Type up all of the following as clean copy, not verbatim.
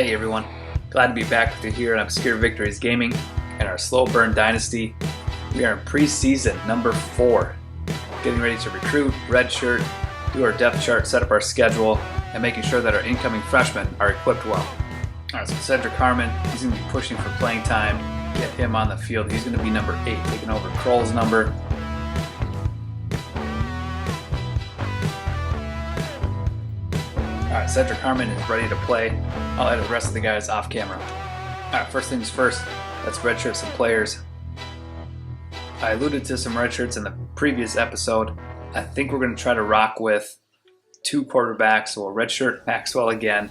Hey everyone, glad to be back with you here on Obscure Victories Gaming and our Slow Burn Dynasty. We are in preseason number 4, getting ready to recruit, redshirt, do our depth chart, set up our schedule, and making sure that our incoming freshmen are equipped well. Alright, so Cedric Harmon, he's going to be pushing for playing time, get him on the field. He's going to be number 8, taking over Kroll's number. Alright, Cedric Harmon is ready to play. I'll edit the rest of the guys off camera. Alright, first things first, let's redshirt some players. I alluded to some redshirts in the previous episode. I think we're going to try to rock with 2 quarterbacks, so we'll redshirt Maxwell again,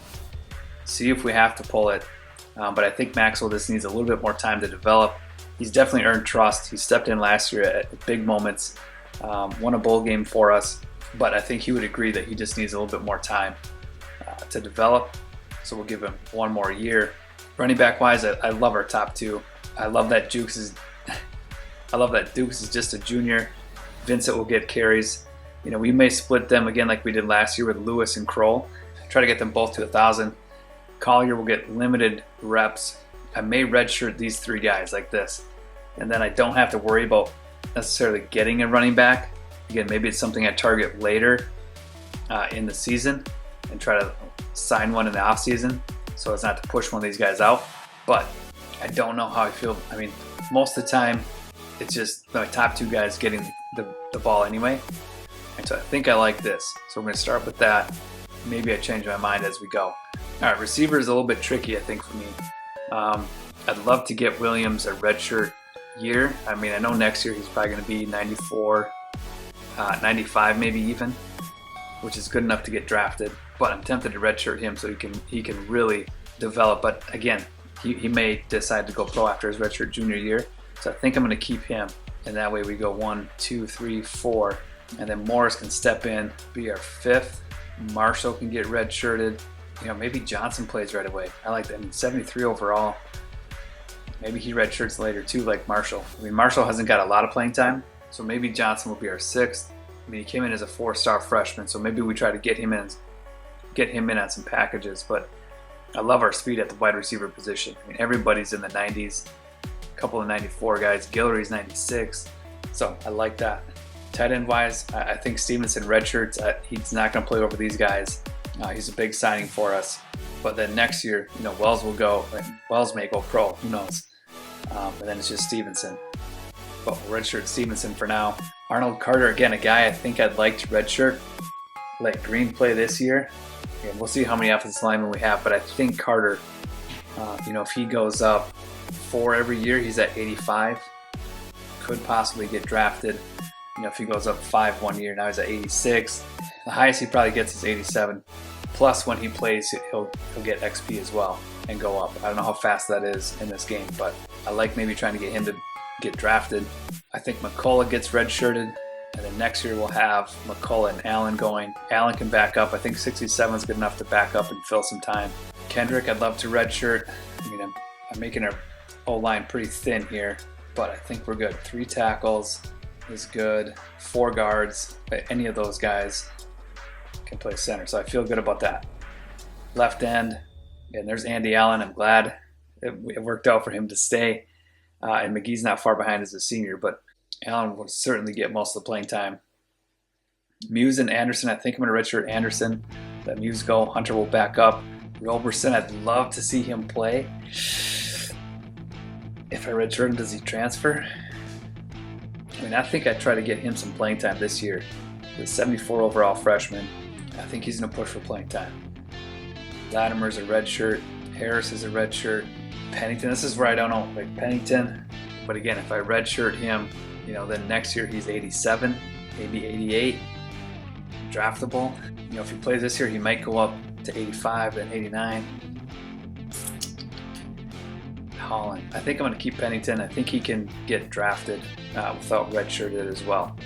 see if we have to pull it. But I think Maxwell just needs a little bit more time to develop. He's definitely earned trust. He stepped in last year at big moments, won a bowl game for us, but I think he would agree that he just needs a little bit more time to develop, so we'll give him 1 more year. Running back wise, I love our top 2. I love that Dukes is just a junior. Vincent will get carries. You know, we may split them again like we did last year with Lewis and Kroll. Try to get them both to 1,000. Collier will get limited reps. I may redshirt these 3 guys like this, and then I don't have to worry about necessarily getting a running back. Again, maybe it's something I target later in the season and try to sign one in the off season, so it's not to push one of these guys out. But I don't know how I feel. I mean, most of the time it's just my top 2 guys getting the ball anyway, and so I think I like this, so we're going to start with that. Maybe I change my mind as we go. Alright, receiver is a little bit tricky, I think, for me. I'd love to get Williams a redshirt year. I mean, I know next year he's probably going to be 94, 95 maybe even, which is good enough to get drafted. But I'm tempted to redshirt him so he can really develop. But again, he may decide to go pro after his redshirt junior year. So I think I'm going to keep him, and that way we go 1, 2, 3, 4, and then Morris can step in, be our 5th. Marshall can get redshirted. You know, maybe Johnson plays right away. I like that. I mean, 73 overall. Maybe he redshirts later too, like Marshall. I mean, Marshall hasn't got a lot of playing time, so maybe Johnson will be our 6th. I mean, he came in as a 4-star freshman, so maybe we try to get him in on some packages. But I love our speed at the wide receiver position. I mean, everybody's in the 90s. A couple of 94 guys. Guillory's 96. So I like that. Tight end wise, I think Stevenson redshirts. He's not going to play over these guys. He's a big signing for us. But then next year, you know, Wells will go. Wells may go pro. Who knows? And then it's just Stevenson. But we'll redshirt Stevenson for now. Arnold Carter, again, a guy I think I'd like to redshirt. Let Green play this year. And we'll see how many offensive linemen we have. But I think Carter, you know, if he goes up 4 every year, he's at 85. Could possibly get drafted. You know, if he goes up 5 one year, now he's at 86. The highest he probably gets is 87. Plus, when he plays, he'll get XP as well and go up. I don't know how fast that is in this game, but I like maybe trying to get him to get drafted. I think McCullough gets redshirted, and then next year we'll have McCullough and Allen going. Allen can back up. I think 67 is good enough to back up and fill some time. Kendrick, I'd love to redshirt. I mean, I'm making our O-line pretty thin here, but I think we're good. 3 tackles is good. 4 guards. Any of those guys can play center, so I feel good about that. Left end, and there's Andy Allen. I'm glad it worked out for him to stay. And McGee's not far behind as a senior, but Allen will certainly get most of the playing time. Muse and Anderson, I think I'm going to redshirt Anderson. Let Muse go. Hunter will back up. Roberson, I'd love to see him play. If I redshirt him, does he transfer? I mean, I think I'd try to get him some playing time this year. The 74 overall freshman. I think he's going to push for playing time. Latimer's a redshirt. Harris is a redshirt. Pennington, this is where I don't know, like Pennington. But again, if I redshirt him, you know, then next year he's 87, maybe 88, draftable. You know, if he plays this year, he might go up to 85, then 89. Holland, I think I'm going to keep Pennington. I think he can get drafted without redshirted as well.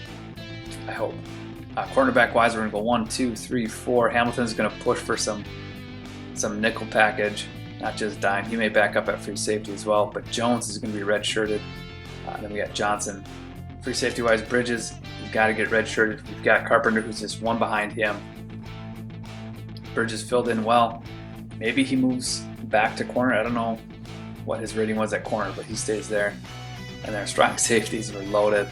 I hope. Cornerback wise, we're going to go 1, 2, 3, 4. Hamilton's going to push for some nickel package. Not just dime. He may back up at free safety as well, but Jones is going to be redshirted. Then we got Johnson. Free safety wise, Bridges, he's got to get redshirted. We've got Carpenter, who's just 1 behind him. Bridges filled in well. Maybe he moves back to corner. I don't know what his rating was at corner, but he stays there. And their strong safeties were loaded.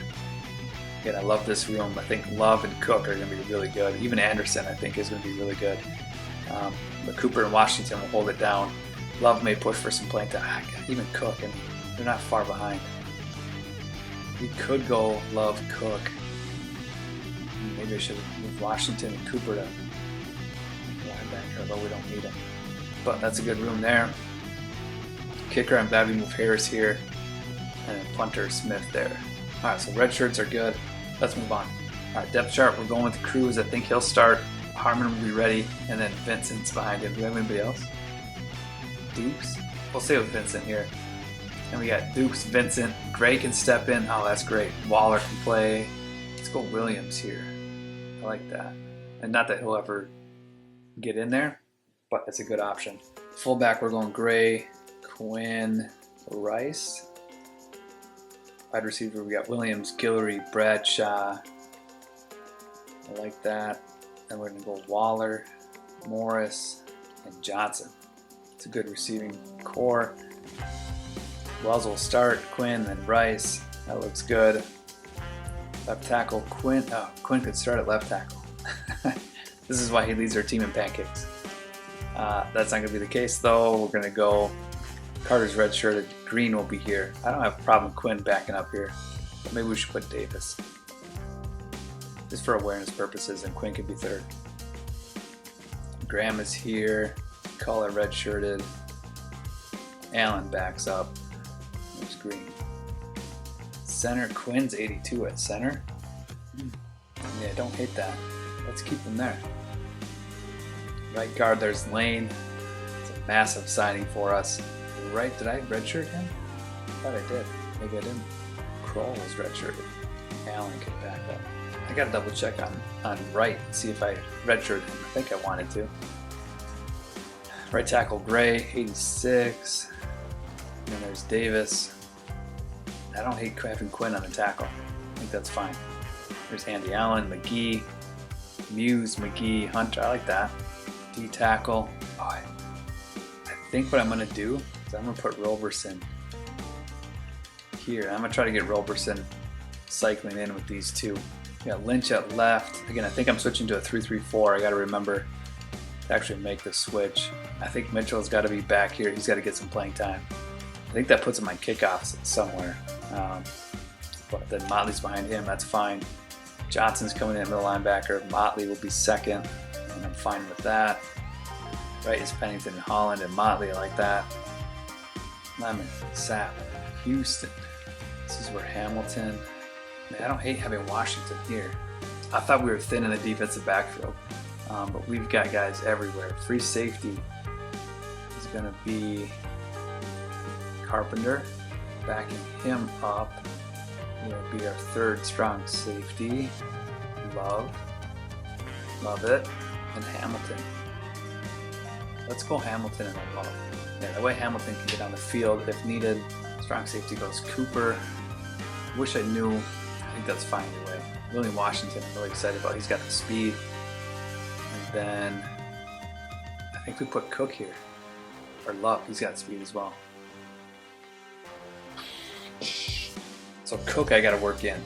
Again, I love this room. I think Love and Cook are going to be really good. Even Anderson, I think, is going to be really good. But Cooper and Washington will hold it down. Love may push for some playing time. Even Cook, I mean, they're not far behind. We could go Love, Cook. Maybe I should move Washington and Cooper to linebacker, although we don't need him. But that's a good room there. Kicker, I'm glad we moved Harris here. And punter Smith there. Alright, so red shirts are good. Let's move on. Alright, depth chart, we're going with Cruz. I think he'll start. Harmon will be ready. And then Vincent's behind him. Do we have anybody else? Dukes? We'll stay with Vincent here. And we got Dukes, Vincent. Gray can step in. Oh, that's great. Waller can play. Let's go Williams here. I like that. And not that he'll ever get in there, but it's a good option. Fullback, we're going Gray, Quinn, Rice. Wide receiver, we got Williams, Guillory, Bradshaw. I like that. Then we're going to go Waller, Morris, and Johnson. It's a good receiving core. Wells will start, Quinn, then Rice. That looks good. Left tackle, Quinn. Oh, Quinn could start at left tackle. This is why he leads our team in pancakes. That's not going to be the case, though. We're going to go Carter's redshirted. Green will be here. I don't have a problem with Quinn backing up here, but maybe we should put Davis. Just for awareness purposes, and Quinn could be third. Graham is here. Color redshirted. Allen backs up. There's Green. Center, Quinn's 82 at center. Yeah, don't hate that. Let's keep him there. Right guard, there's Lane. It's a massive signing for us. Right, did I redshirt him? I thought I did. Maybe I didn't. Kroll was redshirted. Allen can back up. I gotta double check on right and see if I redshirted him. I think I wanted to. Right tackle Gray, 86. And then there's Davis. I don't hate having Quinn on the tackle. I think that's fine. There's Andy Allen, McGee, Muse, McGee, Hunter. I like that. D tackle. Oh, I think what I'm going to do is I'm going to put Roberson here. I'm going to try to get Roberson cycling in with these two. We got Lynch at left. Again, I think I'm switching to a 3-3-4. I got to remember to actually make the switch. I think Mitchell's got to be back here. He's got to get some playing time. I think that puts him on kickoffs somewhere. But then Motley's behind him. That's fine. Johnson's coming in at middle linebacker. Motley will be second, and I'm fine with that. Right is Pennington and Holland and Motley. I like that. Lemon, Sapp, Houston. This is where Hamilton. Man, I don't hate having Washington here. I thought we were thin in the defensive backfield, but we've got guys everywhere. Free safety is going to be Carpenter. Backing him up will be our third strong safety. Love it. And Hamilton. Let's go Hamilton and Love. Yeah, that way Hamilton can get on the field if needed. Strong safety goes Cooper. Wish I knew. I think that's fine either way. William Washington, I'm really excited about. He's got the speed. And then I think we put Cook here. Or Love, he's got speed as well. So Cook I gotta work in.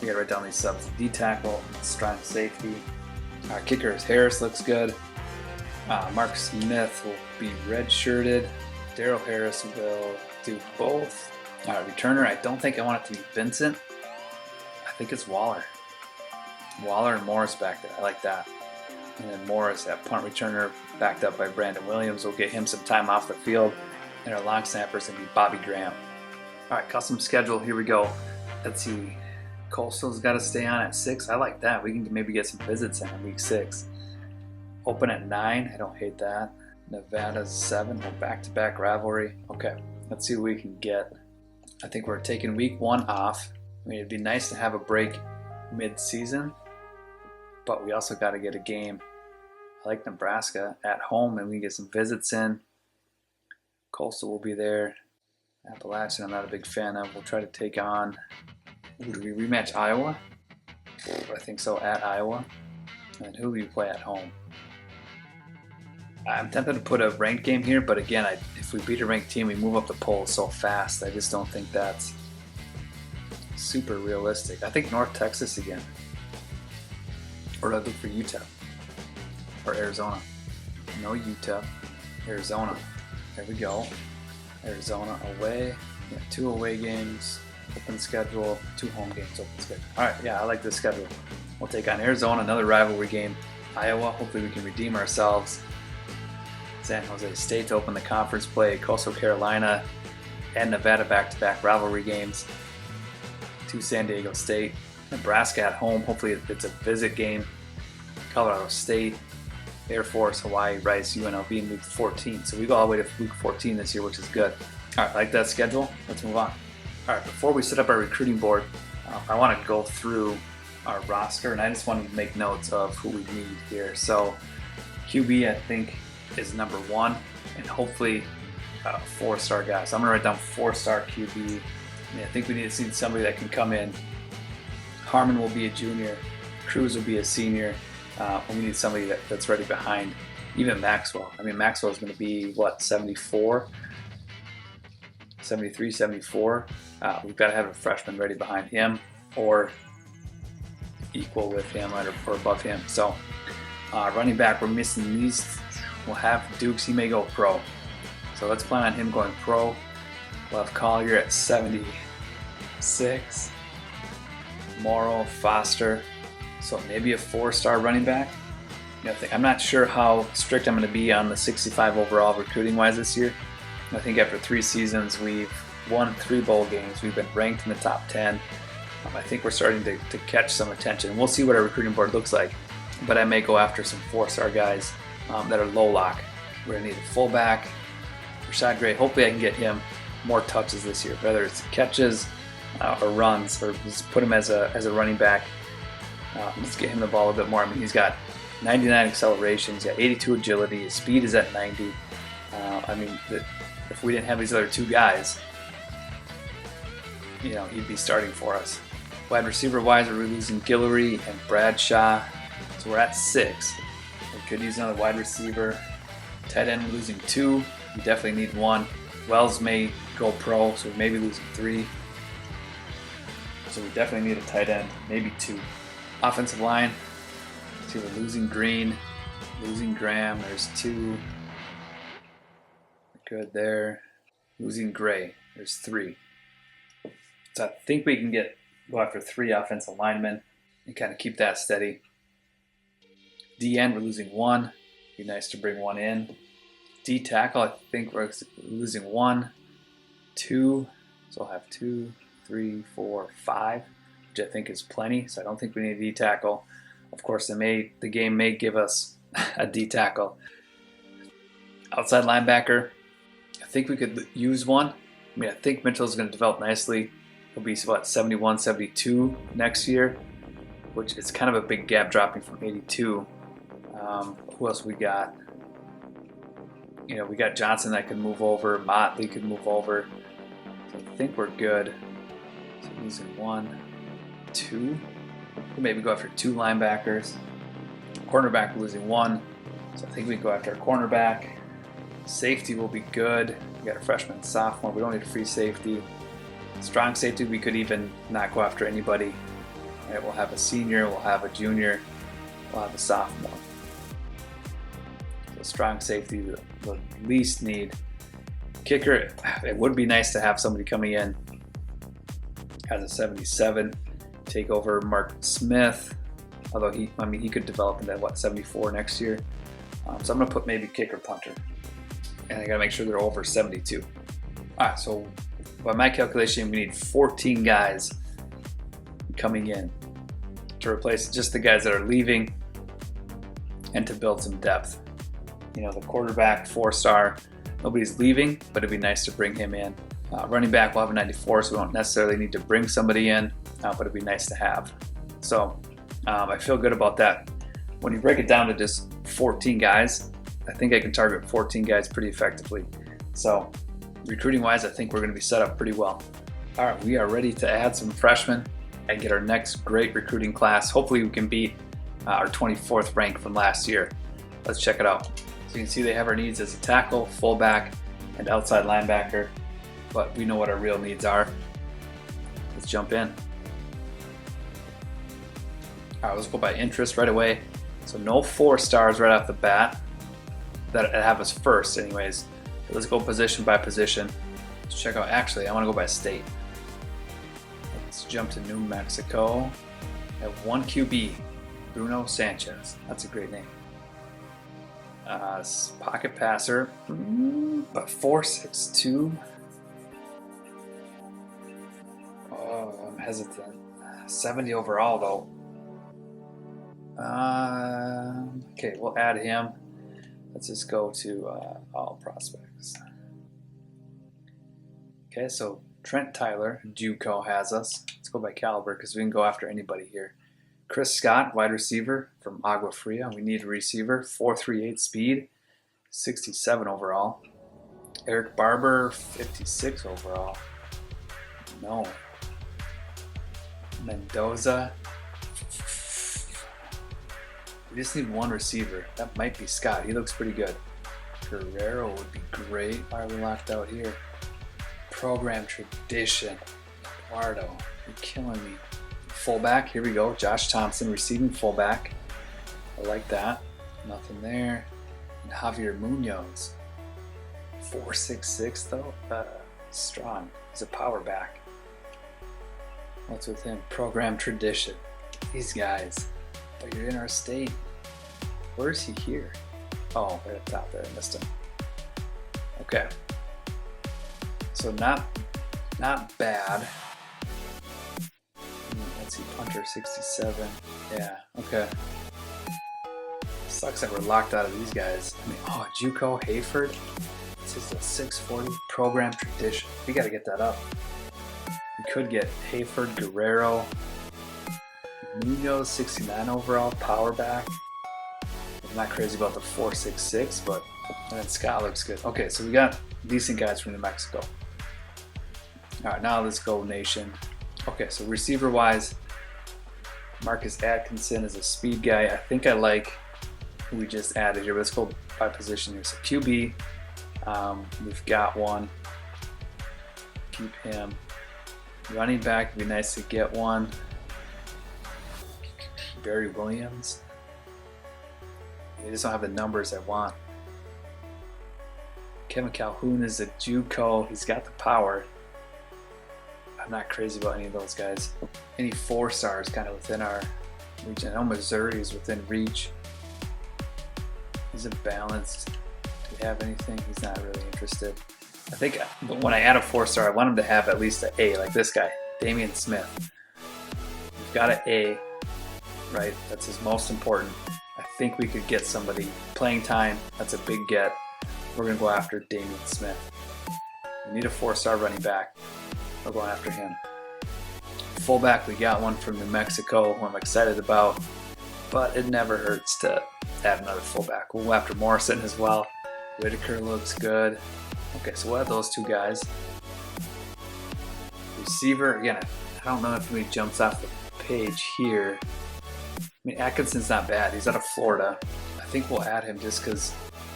We gotta write down these subs. D tackle, strong safety. Our kicker is Harris, looks good. Mark Smith will be redshirted. Daryl Harris will do both. Returner, I don't think I want it to be Vincent. I think it's Waller. Waller and Morris back there. I like that. And then Morris at punt returner, backed up by Brandon Williams. We'll get him some time off the field. And our long snappers will be Bobby Graham. All right, custom schedule. Here we go. Let's see. Coastal's got to stay on at 6. I like that. We can maybe get some visits in week 6. Open at 9. I don't hate that. Nevada's 7. We're back-to-back rivalry. Okay, let's see what we can get. I think we're taking week 1 off. I mean, it'd be nice to have a break mid-season, but we also got to get a game. I like Nebraska at home, and we can get some visits in. Coastal will be there. Appalachian, I'm not a big fan of. We'll try to take on. Do we rematch Iowa? I think so, at Iowa. And who do we play at home? I'm tempted to put a ranked game here, but again, if we beat a ranked team, we move up the poll so fast. I just don't think that's super realistic. I think North Texas again. Or I'd look for Utah. Or Arizona. No Utah. Arizona. There we go. Arizona away. Yeah, 2 away games. Open schedule. 2 home games. Open schedule. Alright, yeah, I like this schedule. We'll take on Arizona, another rivalry game. Iowa, hopefully we can redeem ourselves. San Jose State to open the conference play. Coastal Carolina and Nevada back-to-back rivalry games. 2 San Diego State. Nebraska at home. Hopefully it's a visit game. Colorado State. Air Force, Hawaii, Rice, UNLV in week 14. So we go all the way to week 14 this year, which is good. All right, like that schedule. Let's move on. All right, before we set up our recruiting board, I want to go through our roster, and I just wanted to make notes of who we need here. So QB, I think, is number 1, and hopefully 4-star guy. So I'm going to write down 4-star QB. I think we need to see somebody that can come in. Harmon will be a junior. Cruz will be a senior. We need somebody that's ready behind even Maxwell. I mean, Maxwell is going to be, what, 74? 73, 74. We've got to have a freshman ready behind him or equal with him or above him. So running back, we're missing these. We'll have Dukes. He may go pro. So let's plan on him going pro. We'll have Collier at 76. Morrow, Foster. So maybe a 4-star running back. I'm not sure how strict I'm going to be on the 65 overall recruiting-wise this year. I think after 3 seasons, we've won 3 bowl games. We've been ranked in the top 10. I think we're starting to catch some attention. We'll see what our recruiting board looks like. But I may go after some 4-star guys that are low lock. We're going to need a fullback. Rashad Gray, hopefully I can get him more touches this year, whether it's catches or runs, or just put him as a running back. Let's get him the ball a bit more. I mean, he's got 99 acceleration, he's got 82 agility, his speed is at 90. I mean, if we didn't have these other 2 guys, he'd be starting for us. Wide receiver wise, we're losing Guillory and Bradshaw, so we're at 6. We could use another wide receiver. Tight end, we're losing 2. We definitely need 1. Wells may go pro, so we may be losing 3. So we definitely need a tight end, maybe 2. Offensive line, see, we're losing Green, losing Graham, there's 2. Good there. Losing Gray, there's 3. So I think we can go after 3 offensive linemen and kind of keep that steady. D-end, we're losing 1. Be nice to bring 1 in. D-tackle, I think we're losing 1, 2. So I'll have 2, 3, 4, 5. I think is plenty, so I don't think we need a D-tackle. Of course, the game may give us a D-tackle. Outside linebacker, I think we could use 1. I mean, I think Mitchell is going to develop nicely. He'll be, 71, 72 next year, which is kind of a big gap dropping from 82. Who else we got? We got Johnson that can move over. Motley could move over. So I think we're good. So using 1, 2. We'll maybe go after 2 linebackers. Cornerback, we're losing 1. So I think we can go after a cornerback. Safety will be good. We got a freshman and sophomore. We don't need a free safety. Strong safety, we could even not go after anybody. All right, we'll have a senior, we'll have a junior, we'll have a sophomore. So strong safety, the least need. Kicker, it would be nice to have somebody coming in as a 77. Take over Mark Smith, although he could develop into 74 next year. So I'm going to put maybe kicker, punter, and I got to make sure they're over 72. All right, so by my calculation, we need 14 guys coming in to replace just the guys that are leaving and to build some depth. The quarterback, 4-star, nobody's leaving, but it'd be nice to bring him in. Running back, we'll have a 94, so we don't necessarily need to bring somebody in, but it'd be nice to have. So I feel good about that. When you break it down to just 14 guys, I think I can target 14 guys pretty effectively. So recruiting-wise, I think we're going to be set up pretty well. All right, we are ready to add some freshmen and get our next great recruiting class. Hopefully we can beat our 24th rank from last year. Let's check it out. So you can see they have our needs as a tackle, fullback, and outside linebacker, but we know what our real needs are. Let's jump in. All right, let's go by interest right away. So no 4 stars right off the bat that have us first anyways. But let's go position by position. Let's check out, actually, I want to go by state. Let's jump to New Mexico. I have 1 QB, Bruno Sanchez. That's a great name. Pocket passer, but 4.62. Oh, I'm hesitant. 70 overall though. Okay, we'll add him. Let's just go to all prospects. Okay, so Trent Tyler, JUCO, has us. Let's go by caliber because we can go after anybody here. Chris Scott, wide receiver from Agua Fria. We need a receiver. 4.38 speed, 67 overall. Eric Barber, 56 overall. No. Mendoza. We just need 1 receiver. That might be Scott. He looks pretty good. Guerrero would be great. Why are we locked out here? Program tradition. Eduardo, you're killing me. Fullback, here we go. Josh Thompson, receiving fullback. I like that. Nothing there. And Javier Munoz. 4.66 though. Strong. He's a power back. What's with him? Program tradition. These guys. But you're in our state. Where is he here? Oh, right up top there. I missed him. Okay. So not bad. Let's see, punter 67. Yeah, okay. Sucks that we're locked out of these guys. I mean, oh, JUCO, Hayford. This is a 640 program tradition. We got to get that up. We could get Hayford, Guerrero, Munoz, 69 overall, power back. I'm not crazy about the 4.66, but and then Scott looks good. Okay, so we got decent guys from New Mexico. All right, now let's go nation. Okay, so receiver-wise, Marcus Atkinson is a speed guy. I think I like who we just added here. Let's go by position here. So QB, we've got 1. Keep him. Running back, it'd be nice to get 1. Barry Williams. They just don't have the numbers I want. Kevin Calhoun is a JUCO. He's got the power. I'm not crazy about any of those guys. Any 4 stars kind of within our region. I know Missouri is within reach. He's a balanced. Do we have anything? He's not really interested. I think when I add a 4-star, I want him to have at least an A, like this guy, Damian Smith. We've got an A, right? That's his most important. I think we could get somebody playing time. That's a big get. We're going to go after Damian Smith. We need a 4-star running back. We're going after him. Fullback, we got 1 from New Mexico who I'm excited about, but it never hurts to add another fullback. We'll go after Morrison as well. Whitaker looks good. Okay, so we'll have those 2 guys. Receiver, again, I don't know if he jumps off the page here. I mean, Atkinson's not bad. He's out of Florida. I think we'll add him just because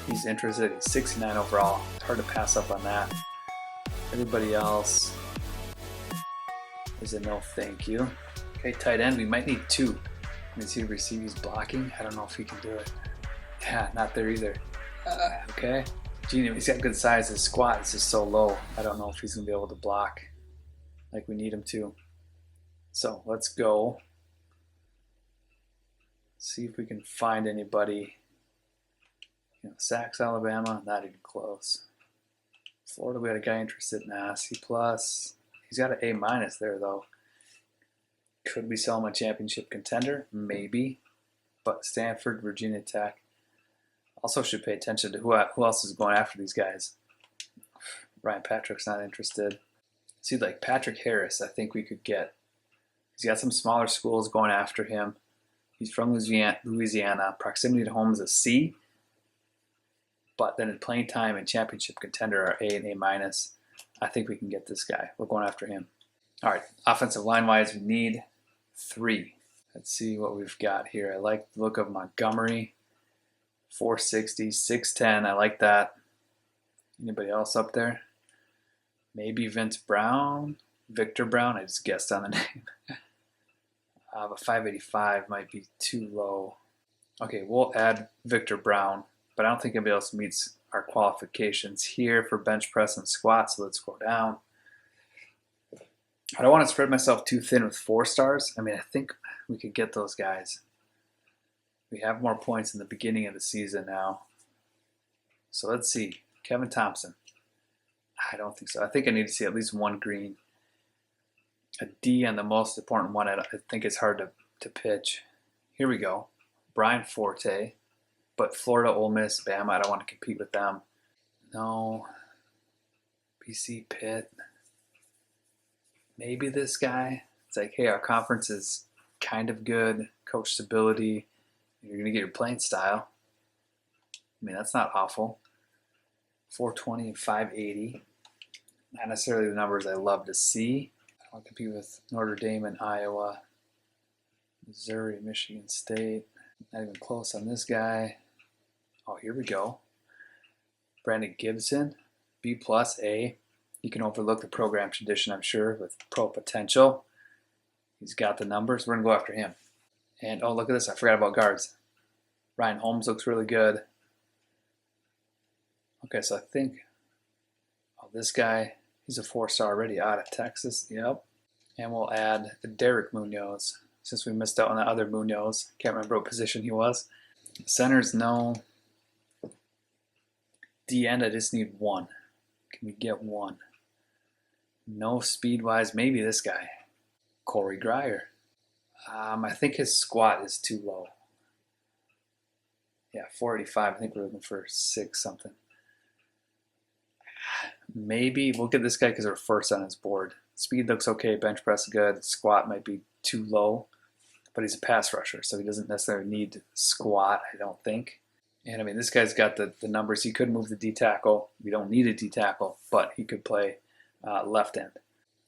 he's interested. He's 69 overall. It's hard to pass up on that. Everybody else is a no thank you. Okay, tight end, we might need 2. Is he receive? He's blocking. I don't know if he can do it. Yeah, not there either. Okay. Genie, he's got good size. His squat is just so low. I don't know if he's going to be able to block like we need him to. So let's go. See if we can find anybody. Sachs, Alabama, not even close. Florida, we had a guy interested in a C+. He's got an A- there, though. Could we sell him a championship contender? Maybe. But Stanford, Virginia Tech. Also should pay attention to who else is going after these guys. Ryan Patrick's not interested. See, like Patrick Harris, I think we could get. He's got some smaller schools going after him. He's from Louisiana. Proximity to home is a C. But then in playing time and championship contender are A and A-. I think we can get this guy. We're going after him. All right, offensive line-wise, we need 3. Let's see what we've got here. I like the look of Montgomery. 460, 6'10". I like that. Anybody else up there? Maybe Vince Brown, Victor Brown. I just guessed on the name. But 585 might be too low. Okay, we'll add Victor Brown, but I don't think anybody else meets our qualifications here for bench press and squat, so let's go down. I don't want to spread myself too thin with 4 stars. I mean, I think we could get those guys. We have more points in the beginning of the season now. So let's see. Kevin Thompson. I don't think so. I think I need to see at least 1 green. A D on the most important one. I think it's hard to pitch. Here we go. Brian Forte. But Florida, Ole Miss, Bama, I don't want to compete with them. No. BC Pitt. Maybe this guy. It's like, hey, our conference is kind of good. Coach stability. You're going to get your playing style. I mean, that's not awful. 420 and 580. Not necessarily the numbers I love to see. I don't want to compete with Notre Dame and Iowa. Missouri, Michigan State. Not even close on this guy. Oh, here we go. Brandon Gibson, B plus A. You can overlook the program tradition, I'm sure, with pro potential. He's got the numbers. We're going to go after him. And, oh, look at this. I forgot about guards. Ryan Holmes looks really good. Okay, so I think, oh, this guy, he's a 4-star already out of Texas. Yep. And we'll add Derek Munoz, since we missed out on that other Munoz. Can't remember what position he was. Centers, no. D end, I just need 1. Can we get 1? No speed-wise. Maybe this guy. Corey Grier. I think his squat is too low. Yeah, 485. I think we're looking for 6 something. Maybe we'll get this guy because we're first on his board. Speed looks okay. Bench press good. Squat might be too low. But he's a pass rusher, so he doesn't necessarily need squat, I don't think. And I mean, this guy's got the numbers. He could move the D tackle. We don't need a D tackle, but he could play left end.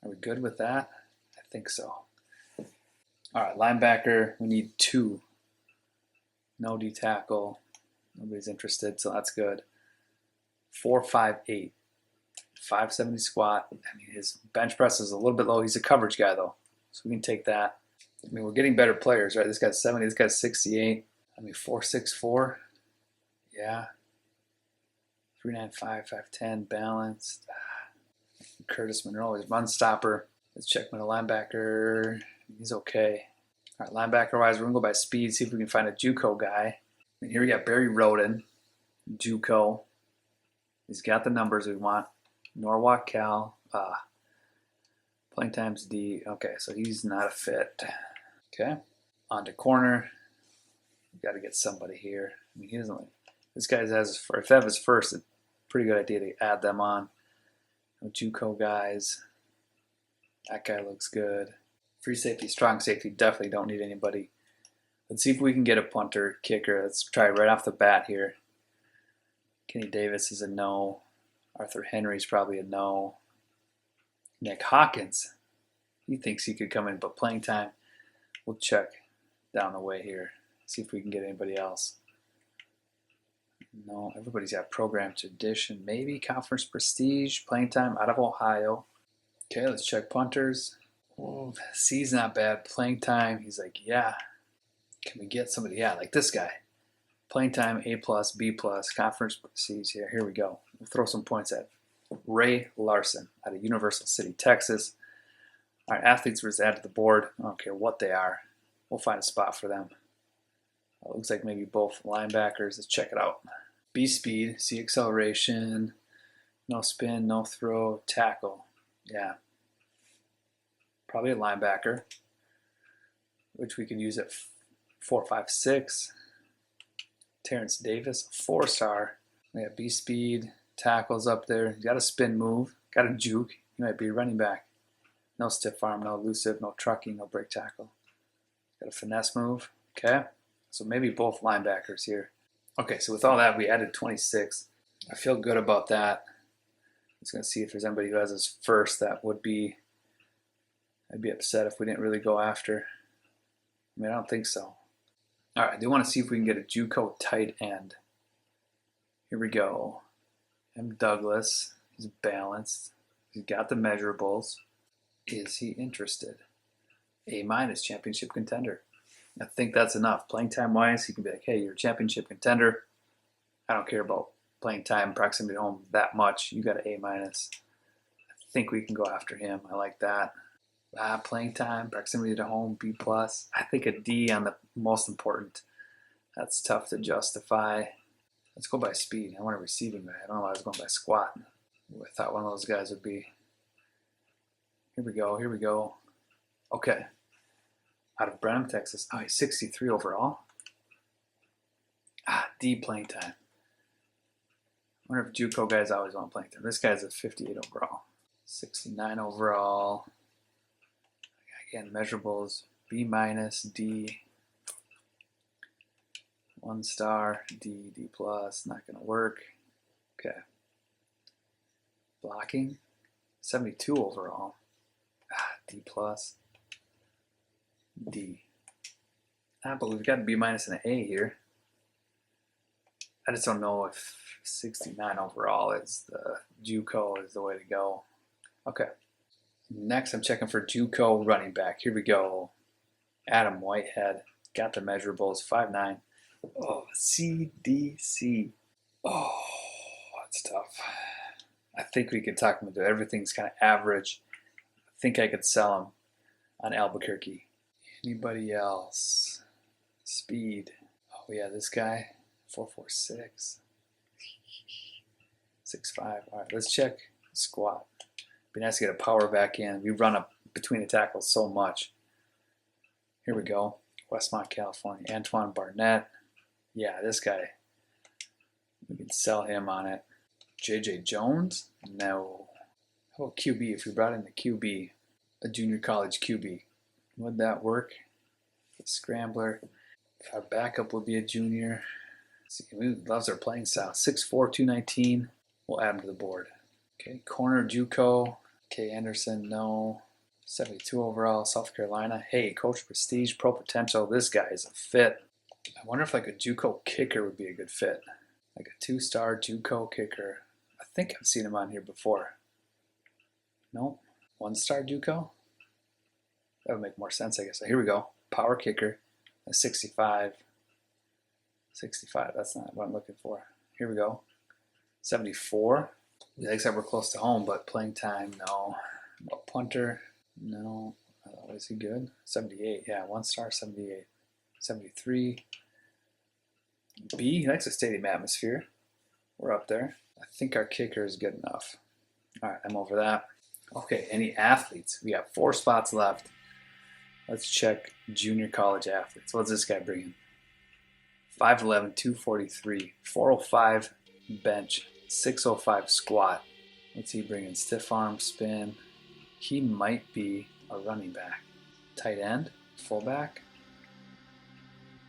Are we good with that? I think so. All right, linebacker, we need 2. No D tackle. Nobody's interested, so that's good. 458. 570 squat. I mean, his bench press is a little bit low. He's a coverage guy, though, so we can take that. I mean, we're getting better players, right? This guy's 70. This guy's 68. I mean, 464. Yeah. 395, 510, balanced. Curtis Monroe is run stopper. Let's check my linebacker. He's okay. All right, linebacker-wise, we're going to go by speed, see if we can find a JUCO guy. And here we got Barry Roden, JUCO. He's got the numbers we want. Norwalk, Cal. Playing times D. Okay, so he's not a fit. Okay, on to corner. We've got to get somebody here. I mean, he doesn't like, this guy has, if they have his first, it's a pretty good idea to add them on. No JUCO guys. That guy looks good. Free safety, strong safety, definitely don't need anybody. Let's see if we can get a punter, kicker. Let's try right off the bat here. Kenny Davis is a no. Arthur Henry's probably a no. Nick Hawkins, he thinks he could come in, but playing time, we'll check down the way here. See if we can get anybody else. No, everybody's got program tradition. Maybe conference prestige, playing time out of Ohio. Okay, let's check punters. Oh, C's not bad. Playing time, he's like, yeah. Can we get somebody? Yeah, like this guy. Playing time, A+, B+, conference prestige here. Here we go. We'll throw some points at Ray Larson out of Universal City, Texas. All right, athletes were added to the board. I don't care what they are. We'll find a spot for them. It looks like maybe both linebackers. Let's check it out. B speed, C acceleration, no spin, no throw, tackle. Yeah. Probably a linebacker, which we could use at 4.56. Terrence Davis, 4-star. We have B speed, tackles up there. He's got a spin move, got a juke. He might be a running back. No stiff arm, no elusive, no trucking, no break tackle. Got a finesse move. Okay. So maybe both linebackers here. Okay, so with all that, we added 26. I feel good about that. I'm just going to see if there's anybody who has his first that would be, I'd be upset if we didn't really go after. I mean, I don't think so. All right, I do want to see if we can get a JUCO tight end. Here we go. M. Douglas. He's balanced. He's got the measurables. Is he interested? A minus, championship contender. I think that's enough. Playing time wise, he can be like, hey, you're a championship contender. I don't care about playing time, proximity to home that much. You got an A minus. I think we can go after him. I like that. Playing time, proximity to home, B plus. I think a D on the most important. That's tough to justify. Let's go by speed. I want a receiving guy. I don't know why I was going by squat. I thought one of those guys would be. Here we go. Here we go. Okay. Out of Brenham, Texas. Oh, he's 63 overall. D playing time. I wonder if JUCO guys always want playing time. This guy's a 58 overall. 69 overall. Again, measurables. B minus, D. 1 star, D, D plus. Not going to work. Okay. Blocking. 72 overall. D plus. D. But we've got a B minus and an A here. I just don't know if 69 overall is the JUCO is the way to go. Okay. Next, I'm checking for JUCO running back. Here we go. Adam Whitehead. Got the measurables. 5'9". Oh, CDC. Oh, that's tough. I think we could talk him into it. Everything's kind of average. I think I could sell him on Albuquerque. Anybody else? Speed. Oh, yeah, this guy. 4.46. 6'5". All right, let's check squat. Be nice to get a power back in. We run up between the tackles so much. Here we go. Westmont, California. Antoine Barnett. Yeah, this guy. We can sell him on it. JJ Jones? No. How about QB? If we brought in the QB, a junior college QB, would that work? The scrambler. If our backup would be a junior. See, he loves our playing style. 6'4", 219. We'll add him to the board. Okay, corner JUCO. K. Anderson, no. 72 overall, South Carolina. Hey, Coach Prestige, Pro Potential. This guy is a fit. I wonder if like a JUCO kicker would be a good fit. Like a 2-star JUCO kicker. I think I've seen him on here before. No? 1-star JUCO? That would make more sense, I guess. Here we go. Power kicker. A 65. 65, that's not what I'm looking for. Here we go. 74. Yeah, except we're close to home, but playing time, no. A punter, no. Is he good? 78, yeah, 1-star, 78. 73. B, he likes the stadium atmosphere. We're up there. I think our kicker is good enough. All right, I'm over that. Okay, any athletes? We got 4 spots left. Let's check junior college athletes. What's this guy bringing? 5'11", 243, 405 bench, 605 squat. What's he bringing? Stiff arm, spin. He might be a running back. Tight end, fullback.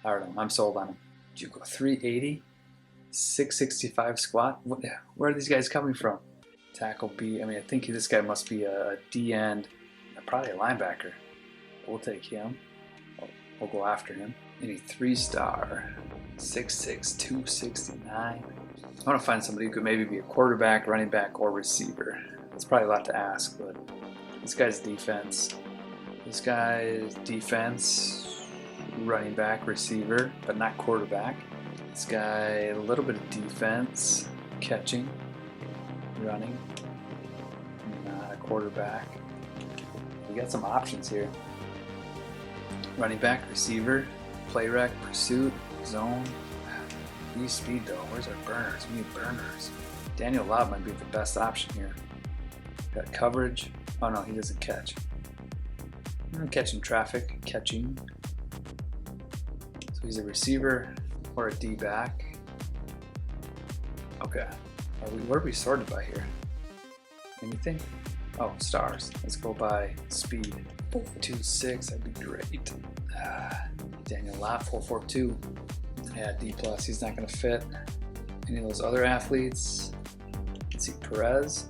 I don't know. I'm sold on him. JUCO 380, 665 squat. Where are these guys coming from? Tackle B. I mean, I think this guy must be a D end, probably a linebacker. We'll take him. We'll go after him. Any 3-star, 6'6", 269. I want to find somebody who could maybe be a quarterback, running back, or receiver. That's probably a lot to ask, but this guy's defense. This guy's defense, running back, receiver, but not quarterback. This guy, a little bit of defense, catching, running, not a quarterback. We got some options here. Running back, receiver, play rec, pursuit, zone. We need speed though. Where's our burners? We need burners. Daniel Lott might be the best option here. Got coverage. Oh no, he doesn't catch. Catching traffic, catching. So he's a receiver or a D-back. Okay. What are we sorted by here? Anything? Oh, stars. Let's go by speed. 4.26, that'd be great. Daniel Lott, 4.42. Yeah, D+. He's not going to fit. Any of those other athletes? Let's see, Perez.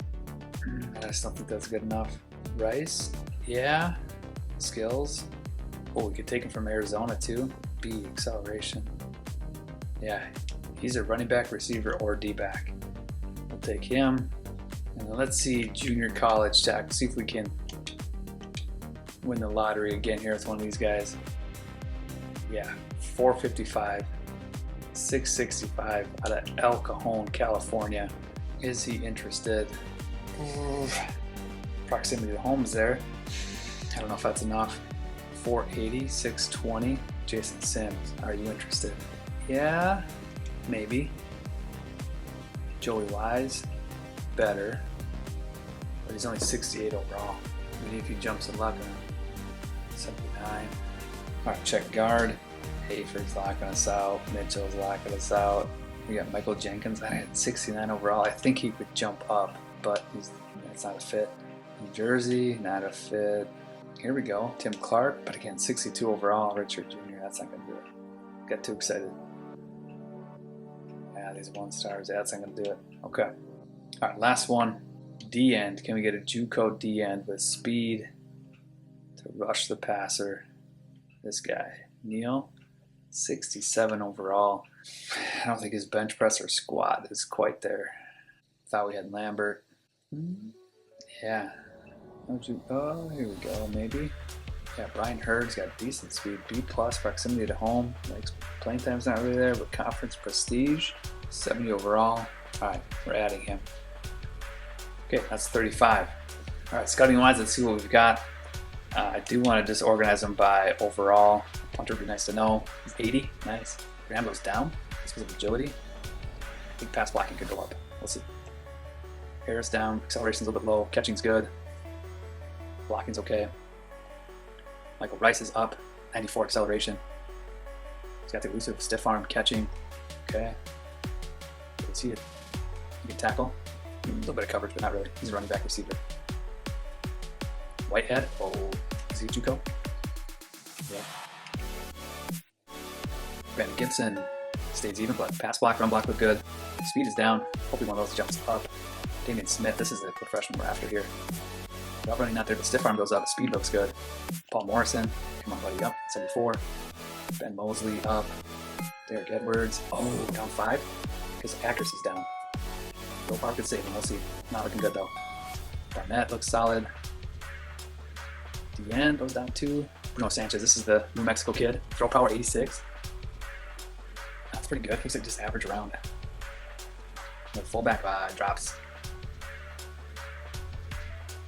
I just don't think that's good enough. Rice? Yeah. Skills. Oh, we could take him from Arizona too. B, acceleration. Yeah, He's a running back, receiver, or D-back. We'll take him. And then let's see junior college tackle. See if we can win the lottery again here with one of these guys. Yeah, 455, 665 out of El Cajon, California. Is he interested? Ooh, proximity to home is there. I don't know if that's enough. 480, 620. Jason Sims, are you interested? Yeah, maybe. Joey Wise, better. But he's only 68 overall. Maybe if he jumps him up in 79. Alright, check guard. Hayford's locking us out. Mitchell's locking us out. We got Michael Jenkins. I had 69 overall. I think he could jump up, but that's not a fit. New Jersey, not a fit. Here we go. Tim Clark, but again, 62 overall. Redshirt Jr. That's not going to do it. Got too excited. Yeah, these 1-stars. Yeah, that's not going to do it. Okay. Alright, last one. D-end. Can we get a JUCO D-end with speed to rush the passer? This guy, Neil, 67 overall. I don't think his bench press or squat is quite there. Thought we had Lambert. Yeah. Oh, here we go, maybe. Yeah, Brian Hurd's got decent speed. B+, proximity to home. Like, playing time's not really there, but conference prestige. 70 overall. All right, we're adding him. Okay, that's 35. All right, scouting wise, let's see what we've got. I do want to just organize them by overall. Punter would be nice to know. He's 80, nice. Rambo's down. That's because of agility. I think pass blocking could go up. We'll see. Harris down. Acceleration's a little bit low. Catching's good. Blocking's okay. Michael Rice is up. 94 acceleration. He's got the elusive stiff arm catching. Okay. Let's see it. He can tackle. A little bit of coverage, but not really. He's a running back receiver. Whitehead. Oh, is he JUCO? Yeah. Brandon Gibson stays even, but pass block, run block look good. Speed is down. Hopefully one of those jumps up. Damian Smith, this is the freshman we're after here. Route running not there, but stiff arm goes up. Speed looks good. Paul Morrison, come on, buddy, up. 74. Ben Mosley up. Derek Edwards. Oh, down 5 because accuracy's down. Bill Park could save him. We'll see. Not looking good though. Barnett looks solid. The end goes down 2. Bruno Sanchez, this is the New Mexico kid. Throw power 86. That's pretty good. Looks like just average around. The fullback drops.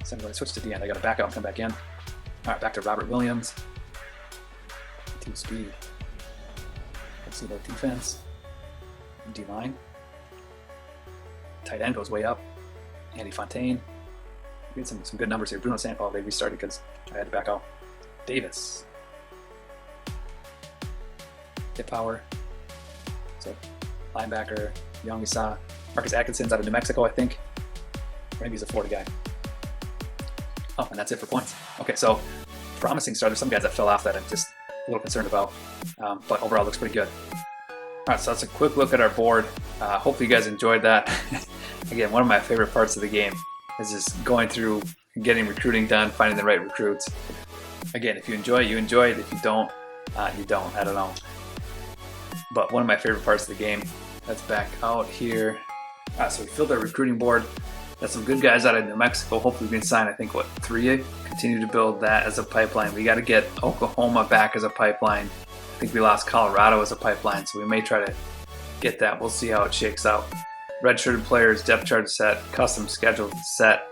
So I'm going to switch to the end. I got to back out and come back in. All right, back to Robert Williams. Team speed. Let's see about defense. D-line. Tight end goes way up. Andy Fontaine. We had some good numbers here. Bruno Sanchez. Oh, they restarted because I had to back out. Davis. Hit power. So linebacker. Young we saw. Marcus Atkinson's out of New Mexico, I think. Or maybe he's a Florida guy. Oh, and that's it for points. Okay, so promising start. There's some guys that fell off that I'm just a little concerned about. But overall, it looks pretty good. All right, so that's a quick look at our board. Hopefully you guys enjoyed that. Again, one of my favorite parts of the game is just going through and getting recruiting done, finding the right recruits. Again, if you enjoy it, you enjoy it. If you don't, you don't. I don't know. But one of my favorite parts of the game. Let's back out here. All right, so we filled our recruiting board. Got some good guys out of New Mexico. Hopefully we can sign, I think, 3? Continue to build that as a pipeline. We got to get Oklahoma back as a pipeline. I think we lost Colorado as a pipeline, so we may try to get that. We'll see how it shakes out. Redshirted players, depth chart set, custom schedule set.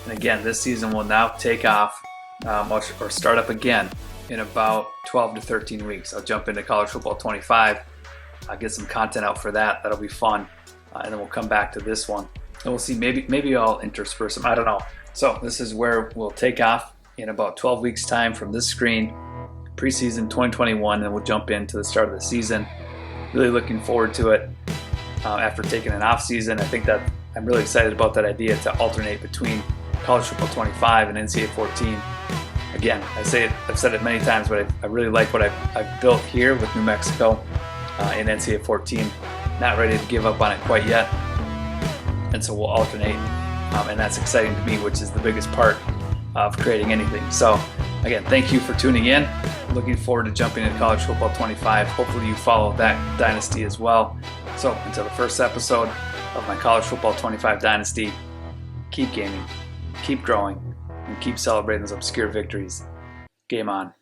And again, this season will now take off or start up again in about 12 to 13 weeks. I'll jump into College Football 25. I'll get some content out for that. That'll be fun. And then we'll come back to this one. And we'll see, maybe I'll intersperse them. I don't know. So this is where we'll take off in about 12 weeks time from this screen. Preseason 2021, and we'll jump into the start of the season. Really looking forward to it. After taking an off season, I think that I'm really excited about that idea to alternate between College Football 25 and NCAA 14. Again, I've said it many times, but I really like what I've built here with New Mexico in NCAA 14. Not ready to give up on it quite yet. And so we'll alternate, and that's exciting to me, which is the biggest part of creating anything. So again, thank you for tuning in. Looking forward to jumping into College Football 25. Hopefully you follow that dynasty as well. So until the first episode of my College Football 25 Dynasty, keep gaming, keep growing, and keep celebrating those obscure victories. Game on.